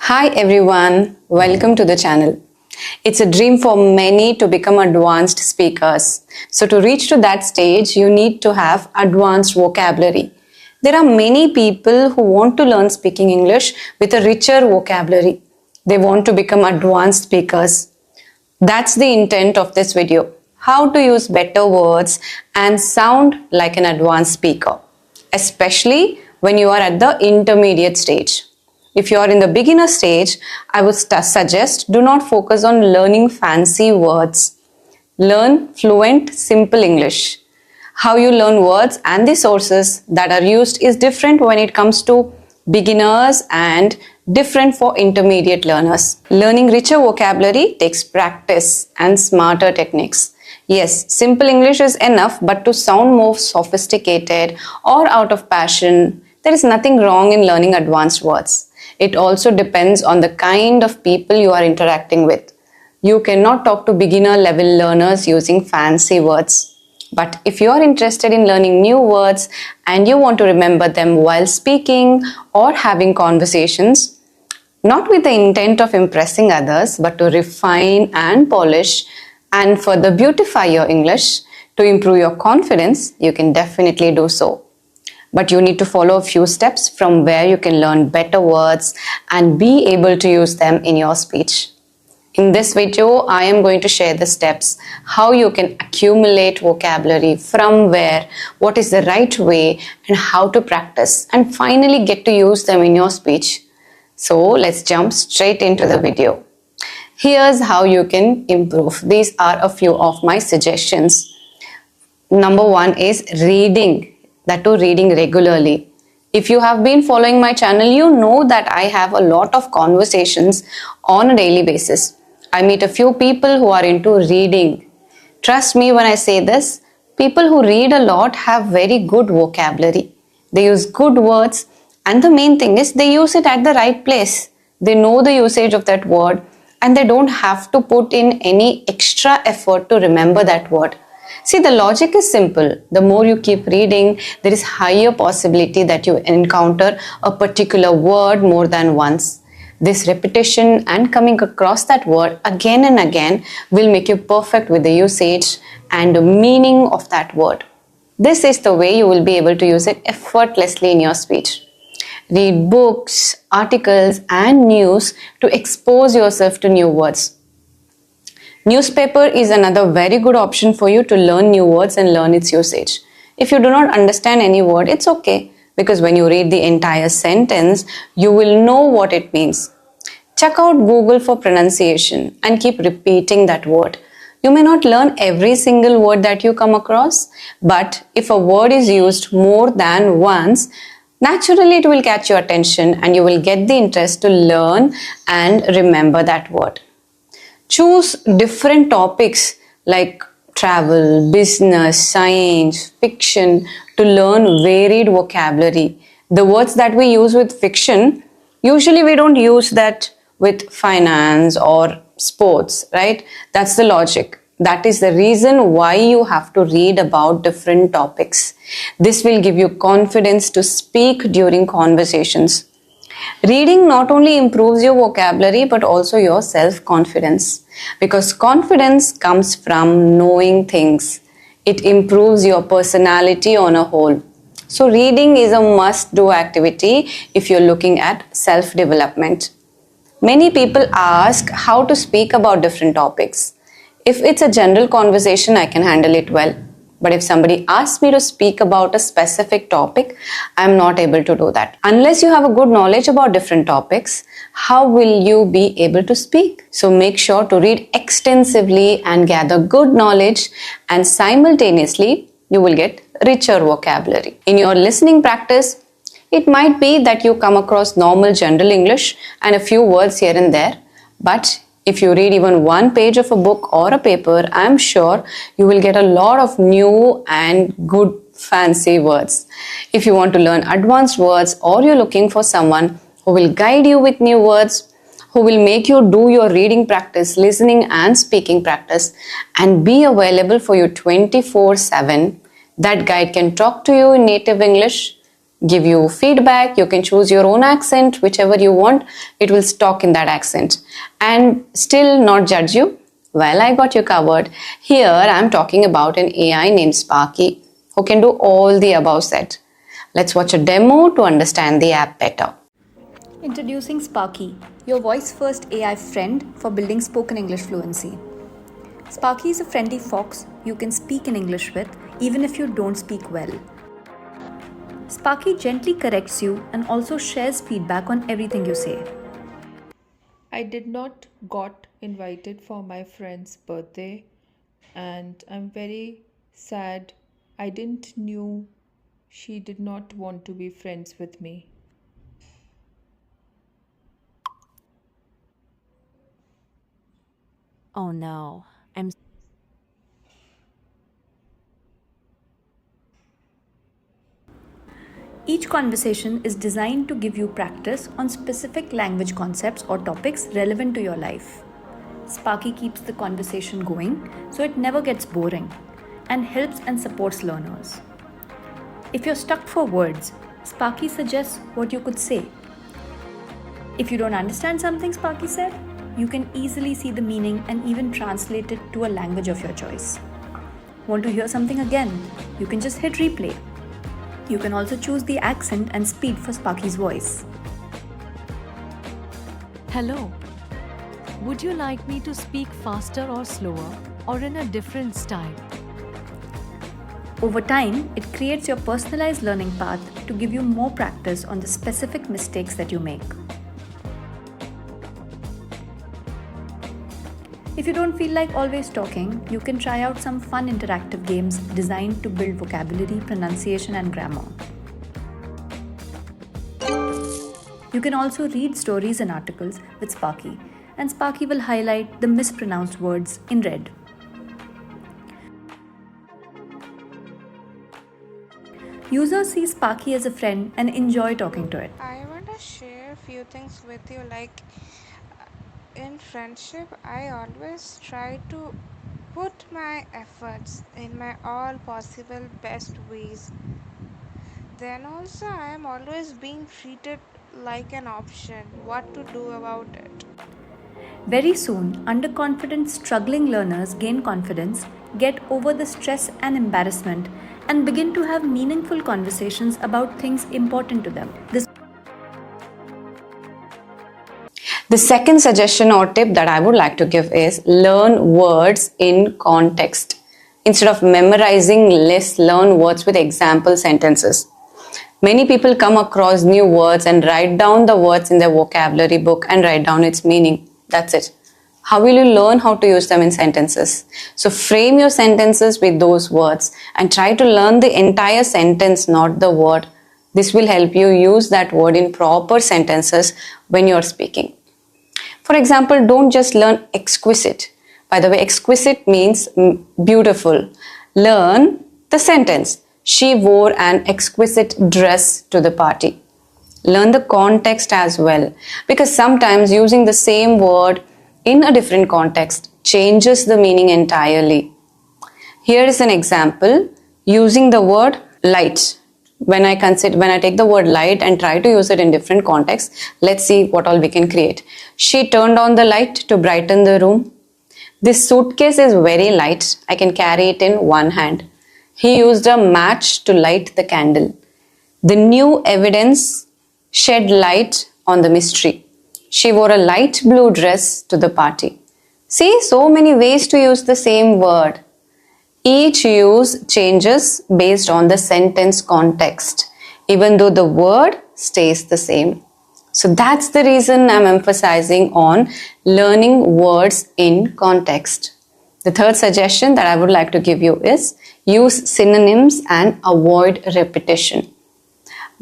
Hi everyone, welcome to the channel. It's a dream for many to become advanced speakers. So to reach to that stage, you need to have advanced vocabulary. There are many people who want to learn speaking English with a richer vocabulary. They want to become advanced speakers. That's the intent of this video. How to use better words and sound like an advanced speaker, especially when you are at the intermediate stage. If you are in the beginner stage, I would suggest do not focus on learning fancy words. Learn fluent, simple English. How you learn words and the sources that are used is different when it comes to beginners and different for intermediate learners. Learning richer vocabulary takes practice and smarter techniques. Yes, simple English is enough, but to sound more sophisticated or out of passion, there is nothing wrong in learning advanced words. It also depends on the kind of people you are interacting with. You cannot talk to beginner level learners using fancy words. But if you are interested in learning new words and you want to remember them while speaking or having conversations, not with the intent of impressing others, but to refine and polish and further beautify your English, to improve your confidence, you can definitely do so. But you need to follow a few steps from where you can learn better words and be able to use them in your speech. In this video, I am going to share the steps how you can accumulate vocabulary, from where, what is the right way, and how to practice and finally get to use them in your speech. So let's jump straight into the video. Here's how you can improve. These are a few of my suggestions. Number one is reading. That too, reading regularly. If you have been following my channel, you know that I have a lot of conversations on a daily basis. I meet a few people who are into reading. Trust me when I say this, people who read a lot have very good vocabulary. They use good words, and the main thing is they use it at the right place. They know the usage of that word and they don't have to put in any extra effort to remember that word. See, the logic is simple. The more you keep reading, there is higher possibility that you encounter a particular word more than once. This repetition and coming across that word again and again will make you perfect with the usage and the meaning of that word. This is the way you will be able to use it effortlessly in your speech. Read books, articles, and news to expose yourself to new words. Newspaper is another very good option for you to learn new words and learn its usage. If you do not understand any word, it's okay, because when you read the entire sentence, you will know what it means. Check out Google for pronunciation and keep repeating that word. You may not learn every single word that you come across, but if a word is used more than once, naturally it will catch your attention and you will get the interest to learn and remember that word. Choose different topics like travel, business, science, fiction to learn varied vocabulary. The words that we use with fiction, usually we don't use that with finance or sports, right? That's the logic. That is the reason why you have to read about different topics. This will give you confidence to speak during conversations. Reading not only improves your vocabulary but also your self-confidence, because confidence comes from knowing things. It improves your personality on a whole. So reading is a must-do activity if you're looking at self-development. Many people ask how to speak about different topics. If it's a general conversation, I can handle it well. But if somebody asks me to speak about a specific topic, I'm not able to do that. Unless you have a good knowledge about different topics, how will you be able to speak? So make sure to read extensively and gather good knowledge, and simultaneously you will get richer vocabulary. In your listening practice, it might be that you come across normal general English and a few words here and there, but if you read even one page of a book or a paper, I'm sure you will get a lot of new and good fancy words. If you want to learn advanced words, or you're looking for someone who will guide you with new words, who will make you do your reading practice, listening and speaking practice, and be available for you 24/7, that guide can talk to you in native English, give you feedback. You can choose your own accent, whichever you want. It will talk in that accent and still not judge you. Well, I got you covered. Here I'm talking about an AI named Sparky who can do all the above said. Let's watch a demo to understand the app better. Introducing Sparky, your voice-first AI friend for building spoken English fluency. Sparky is a friendly fox you can speak in English with even if you don't speak well. Sparky gently corrects you and also shares feedback on everything you say. I did not got invited for my friend's birthday and I'm very sad. I didn't knew she did not want to be friends with me. Oh no, I'm Each conversation is designed to give you practice on specific language concepts or topics relevant to your life. Sparky keeps the conversation going so it never gets boring and helps and supports learners. If you're stuck for words, Sparky suggests what you could say. If you don't understand something Sparky said, you can easily see the meaning and even translate it to a language of your choice. Want to hear something again? You can just hit replay. You can also choose the accent and speed for Sparky's voice. Hello. Would you like me to speak faster or slower or in a different style? Over time, it creates your personalized learning path to give you more practice on the specific mistakes that you make. If you don't feel like always talking, you can try out some fun interactive games designed to build vocabulary, pronunciation, and grammar. You can also read stories and articles with Sparky, and Sparky will highlight the mispronounced words in red. Users see Sparky as a friend and enjoy talking to it. I want to share a few things with you. Like in friendship, I always try to put my efforts in my all possible best ways. Then also, I am always being treated like an option. What to do about it? Very soon, underconfident, struggling learners gain confidence, get over the stress and embarrassment, and begin to have meaningful conversations about things important to them. The second suggestion or tip that I would like to give is learn words in context. Instead of memorizing lists, learn words with example sentences. Many people come across new words and write down the words in their vocabulary book and write down its meaning. That's it. How will you learn how to use them in sentences? So frame your sentences with those words and try to learn the entire sentence, not the word. This will help you use that word in proper sentences when you're speaking. For example, don't just learn exquisite. By the way, exquisite means beautiful. Learn the sentence. She wore an exquisite dress to the party. Learn the context as well, because sometimes using the same word in a different context changes the meaning entirely. Here is an example using the word light. When I take the word light and try to use it in different contexts, let's see what all we can create. She turned on the light to brighten the room. This suitcase is very light. I can carry it in one hand. He used a match to light the candle. The new evidence shed light on the mystery. She wore a light blue dress to the party. See, so many ways to use the same word. Each use changes based on the sentence context, even though the word stays the same. So that's the reason I'm emphasizing on learning words in context. The third suggestion that I would like to give you is use synonyms and avoid repetition.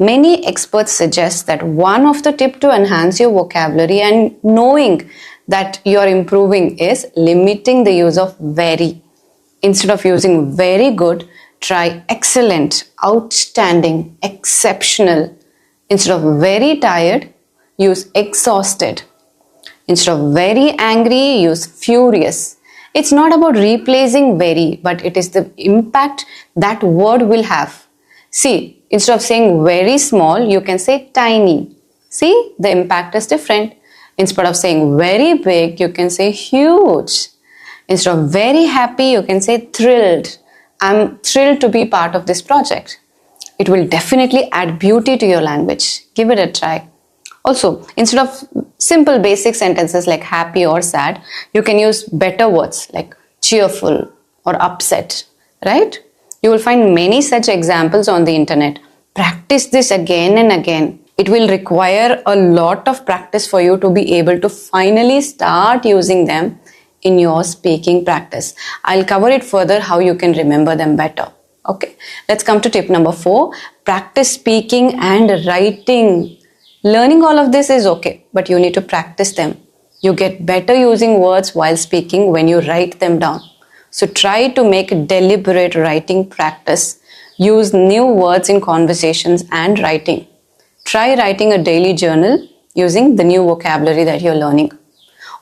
Many experts suggest that one of the tips to enhance your vocabulary and knowing that you're improving is limiting the use of very. Instead of using very good, try excellent, outstanding, exceptional. Instead of very tired, use exhausted. Instead of very angry, use furious. It's not about replacing very, but it is the impact that word will have. See, Instead of saying very small, you can say tiny. See, the impact is different. Instead of saying very big, you can say huge. Instead of very happy, you can say thrilled. I'm thrilled to be part of this project. It will definitely add beauty to your language. Give it a try. Also, instead of simple basic sentences like happy or sad, you can use better words like cheerful or upset, right? You will find many such examples on the internet. Practice this again and again. It will require a lot of practice for you to be able to finally start using them in your speaking practice. I'll cover it further how you can remember them better. Okay, let's come to tip number 4. Practice speaking and writing. Learning all of this is okay, but you need to practice them. You get better using words while speaking when you write them down. So try to make a deliberate writing practice. Use new words in conversations and writing. Try writing a daily journal using the new vocabulary that you're learning.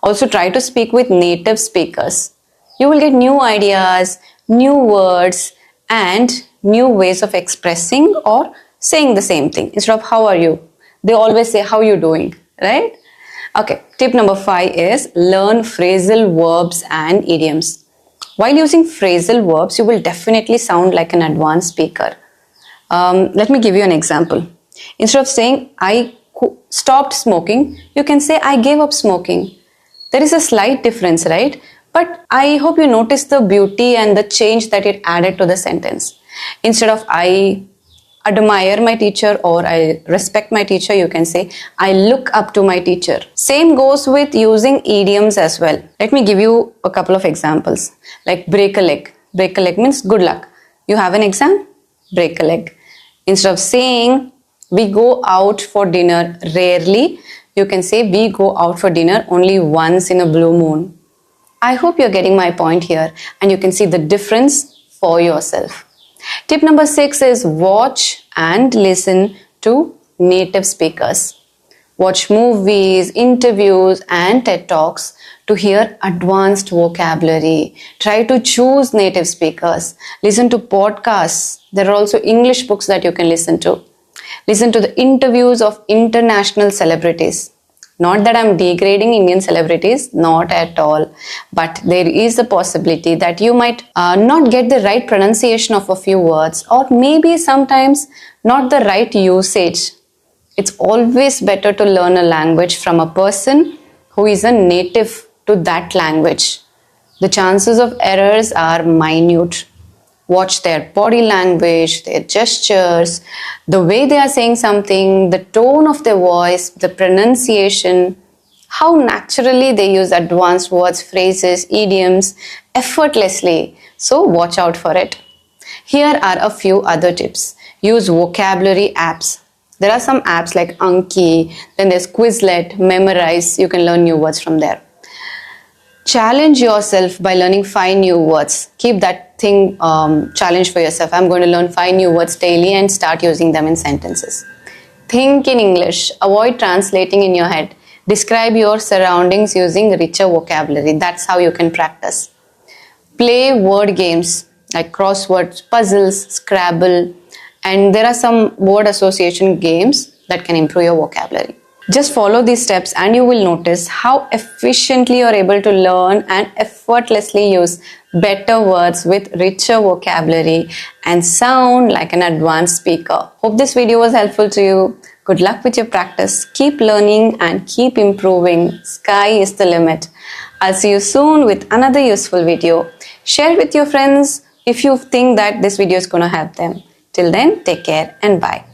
Also try to speak with native speakers. You will get new ideas, new words, and new ways of expressing or saying the same thing. Instead of how are you, they always say how you doing, right? Okay, tip number 5 is learn phrasal verbs and idioms. While using phrasal verbs, you will definitely sound like an advanced speaker. Let me give you an example. Instead of saying I stopped smoking, you can say I gave up smoking. There is a slight difference, right? But I hope you notice the beauty and the change that it added to the sentence. Instead of I admire my teacher or I respect my teacher, you can say I look up to my teacher. Same goes with using idioms as well. Let me give you a couple of examples. Like break a leg. Break a leg means good luck. You have an exam? Break a leg. Instead of saying we go out for dinner rarely, you can say we go out for dinner only once in a blue moon. I hope you're getting my point here and you can see the difference for yourself. Tip number 6 is watch and listen to native speakers. Watch movies, interviews, and TED Talks to hear advanced vocabulary. Try to choose native speakers. Listen to podcasts. There are also English books that you can listen to. Listen to the interviews of international celebrities. Not that I'm degrading Indian celebrities, not at all. But there is a possibility that you might not get the right pronunciation of a few words, or maybe sometimes not the right usage. It's always better to learn a language from a person who is a native to that language. The chances of errors are minute. Watch their body language, their gestures, the way they are saying something, the tone of their voice, the pronunciation, how naturally they use advanced words, phrases, idioms effortlessly. So watch out for it. Here are a few other tips. Use vocabulary apps. There are some apps like Anki, then there's Quizlet, Memorize. You can learn new words from there. Challenge yourself by learning 5 new words. Keep that thing challenge for yourself. I'm going to learn 5 new words daily and start using them in sentences. Think in English. Avoid translating in your head. Describe your surroundings using richer vocabulary. That's how you can practice. Play word games like crosswords, puzzles, Scrabble, and there are some word association games that can improve your vocabulary. Just follow these steps and you will notice how efficiently you are able to learn and effortlessly use better words with richer vocabulary and sound like an advanced speaker. Hope this video was helpful to you. Good luck with your practice. Keep learning and keep improving. Sky is the limit. I'll see you soon with another useful video. Share with your friends if you think that this video is going to help them. Till then, take care and bye.